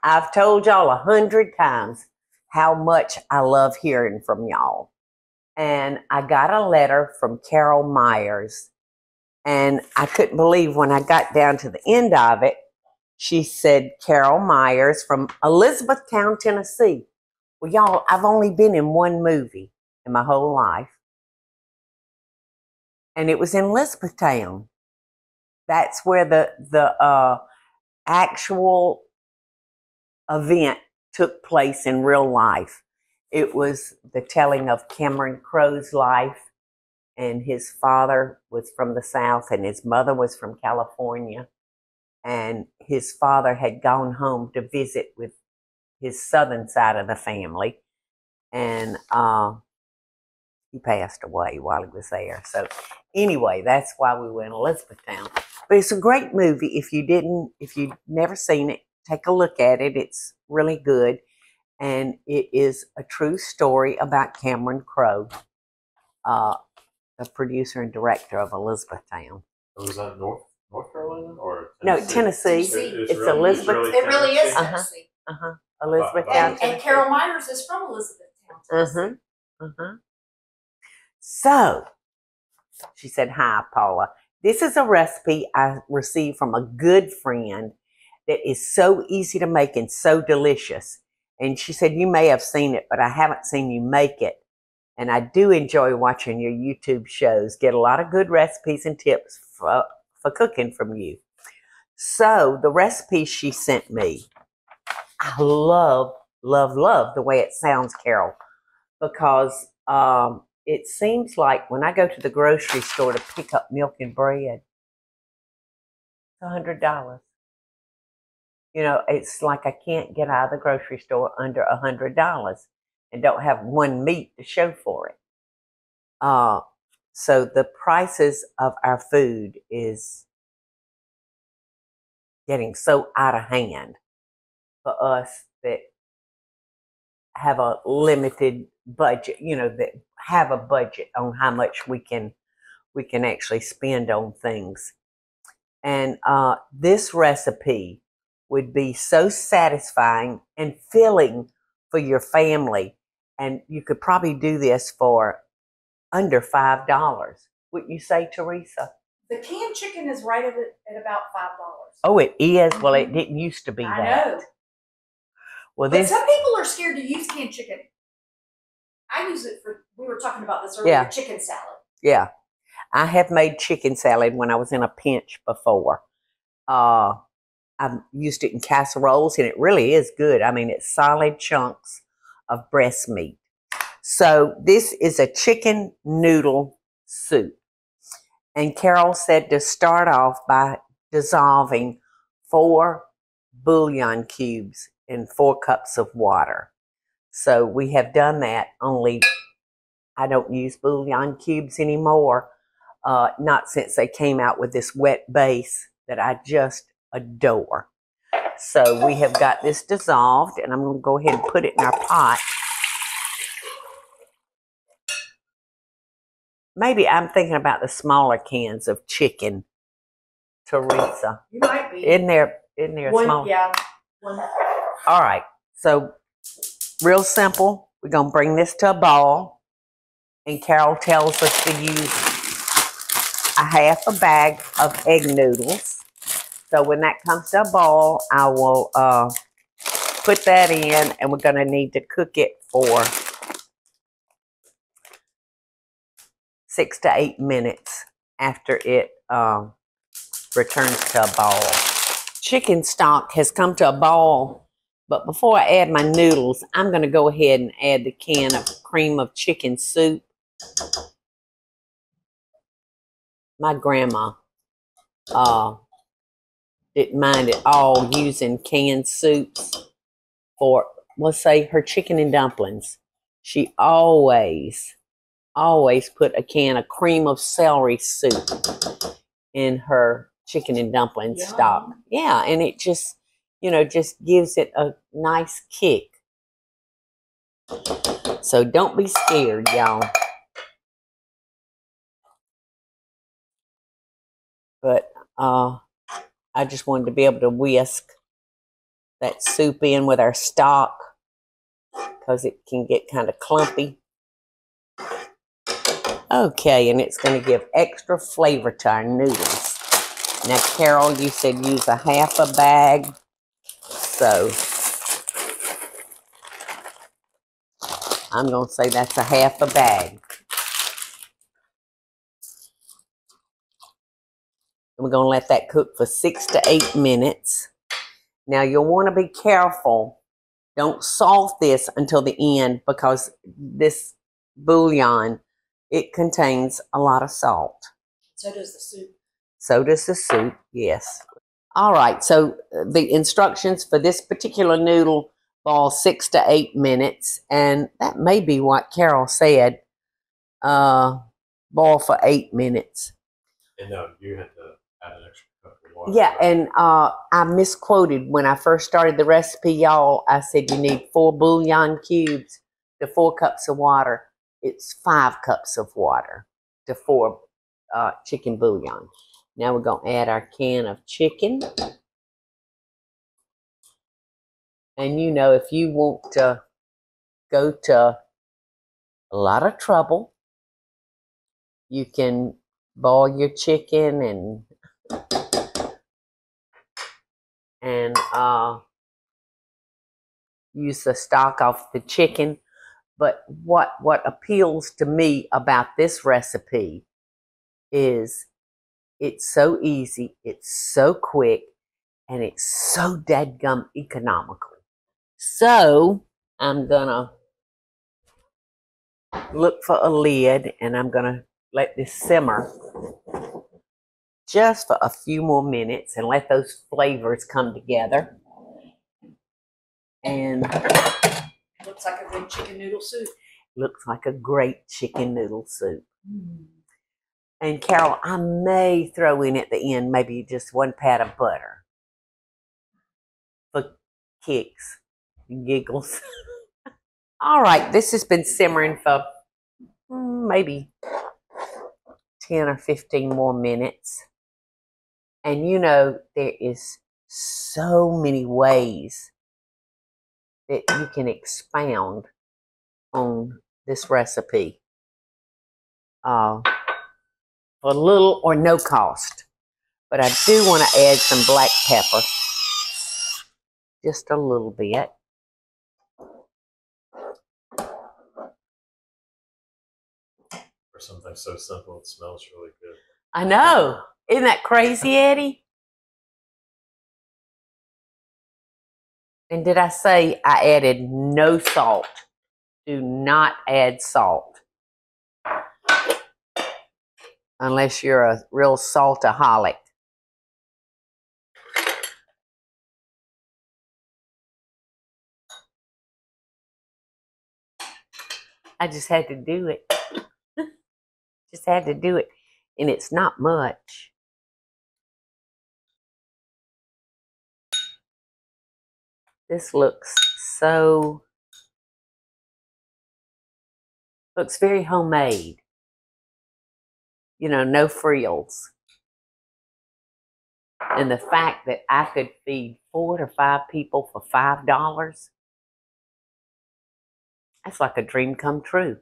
I've told y'all 100 times how much I love hearing from y'all. And I got a letter from Carol Myers. And I couldn't believe when I got down to the end of it, she said, Carol Myers from Elizabethtown, Tennessee. Well, y'all, I've only been in one movie in my whole life. And it was in Elizabethtown. That's where the actual event took place in real life. It was the telling of Cameron Crowe's life, and his father was from the South and his mother was from California. And his father had gone home to visit with his southern side of the family. And he passed away while he was there. So anyway, that's why we went to Elizabethtown. But it's a great movie. If you've never seen it, take a look at it. It's really good. And it is a true story about Cameron Crowe, the producer and director of Elizabethtown. Was that North Carolina or Tennessee? No, Tennessee. It's really, Elizabeth. It really is Tennessee. Elizabethtown. And Carol Myers is from Elizabethtown, Tennessee. So, she said, hi, Paula. This is a recipe I received from a good friend that is so easy to make and so delicious. And she said, you may have seen it, but I haven't seen you make it. And I do enjoy watching your YouTube shows. Get a lot of good recipes and tips for cooking from you. So, the recipe she sent me, I love, love, love the way it sounds, Carol, because it seems like when I go to the grocery store to pick up milk and bread, it's $100. You know, it's like I can't get out of the grocery store under $100 and don't have one meat to show for it. So the prices of our food is getting so out of hand for us that have a limited budget, you know, that have a budget on how much we can actually spend on things. And this recipe would be so satisfying and filling for your family. And you could probably do this for under $5. Wouldn't you say, Teresa? The canned chicken is right at about $5. Oh, it is? Well, it didn't used to be I that. know. Well, but some people are scared to use canned chicken. I use it for, we were talking about this earlier, chicken salad. Yeah. I have made chicken salad when I was in a pinch before. I've used it in casseroles, and it really is good. I mean, it's solid chunks of breast meat. So this is a chicken noodle soup. And Carol said to start off by dissolving 4 bouillon cubes in 4 cups of water. So we have done that, only I don't use bouillon cubes anymore. Not since they came out with this wet base that I just adore. So we have got this dissolved, and I'm going to go ahead and put it in our pot. Maybe I'm thinking about the smaller cans of chicken, Teresa. You might be. Isn't there small? Yeah. One. All right. So real simple. We're going to bring this to a ball. And Carol tells us to use a half a bag of egg noodles. So when that comes to a ball, I will put that in, and we're going to need to cook it for 6 to 8 minutes after it returns to a ball. Chicken stock has come to a ball, but before I add my noodles, I'm going to go ahead and add the can of cream of chicken soup. My grandma didn't mind at all using canned soups for, let's say, her chicken and dumplings. She always put a can of cream of celery soup in her chicken and dumpling stock. Yeah, and it just, just gives it a nice kick. So don't be scared, y'all. But I just wanted to be able to whisk that soup in with our stock because it can get kind of clumpy. Okay, and it's going to give extra flavor to our noodles. Now, Carol, you said use a half a bag. So, I'm going to say that's a half a bag. And we're going to let that cook for 6 to 8 minutes. Now, you'll want to be careful. Don't salt this until the end because this bouillon, it contains a lot of salt. So does the soup. So does the soup, yes. All right, so the instructions for this particular noodle boil 6 to 8 minutes, and that may be what Carol said, boil for 8 minutes. And no, you had to add an extra cup of water. Yeah, right? and I misquoted when I first started the recipe, y'all. I said you need 4 bouillon cubes to 4 cups of water. It's 5 cups of water to 4 chicken bouillon. Now we're going to add our can of chicken. And you know, if you want to go to a lot of trouble, you can boil your chicken and use the stock off the chicken. But what appeals to me about this recipe is it's so easy, it's so quick, and it's so dadgum economical. So I'm gonna look for a lid and I'm gonna let this simmer just for a few more minutes and let those flavors come together. And Looks like a good chicken noodle soup. looks like a great chicken noodle soup. And Carol, I may throw in at the end maybe just 1 pat of butter for kicks and giggles. All right, this has been simmering for maybe 10 or 15 more minutes. And you know, there is so many ways that you can expound on this recipe for little or no cost. But I do want to add some black pepper, just a little bit. For something so simple, it smells really good. I know. Isn't that crazy, Eddie? And did I say I added no salt? Do not add salt. Unless you're a real saltaholic. I just had to do it. Just had to do it. And it's not much. This looks very homemade. You know, no frills. And the fact that I could feed 4 to 5 people for $5, that's like a dream come true.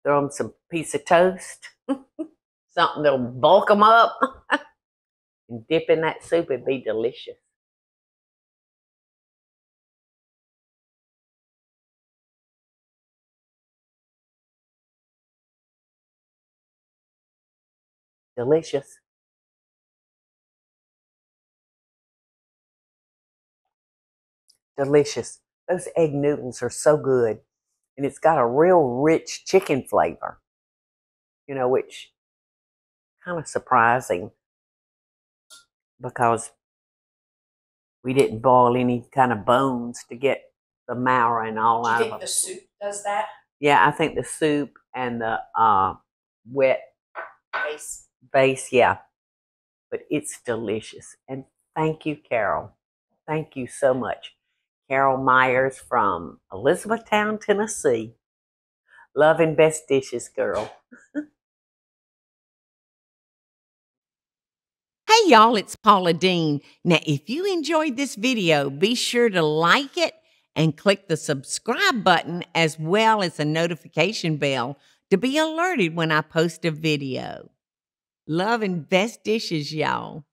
Throw them some piece of toast, something that'll bulk them up, and dip in that soup. It'd be delicious. Delicious. Delicious. Those egg noodles are so good. And it's got a real rich chicken flavor, you know, which kind of surprising because we didn't boil any kind of bones to get the marrow and all Do you out of think them. the soup does that? Yeah, I think the soup and the wet base, yeah. But it's delicious. And thank you, Carol. Thank you so much. Carol Myers from Elizabethtown, Tennessee. Love and best dishes, girl. Hey y'all, it's Paula Deen. Now, if you enjoyed this video, be sure to like it and click the subscribe button as well as the notification bell to be alerted when I post a video. Love and best dishes, y'all.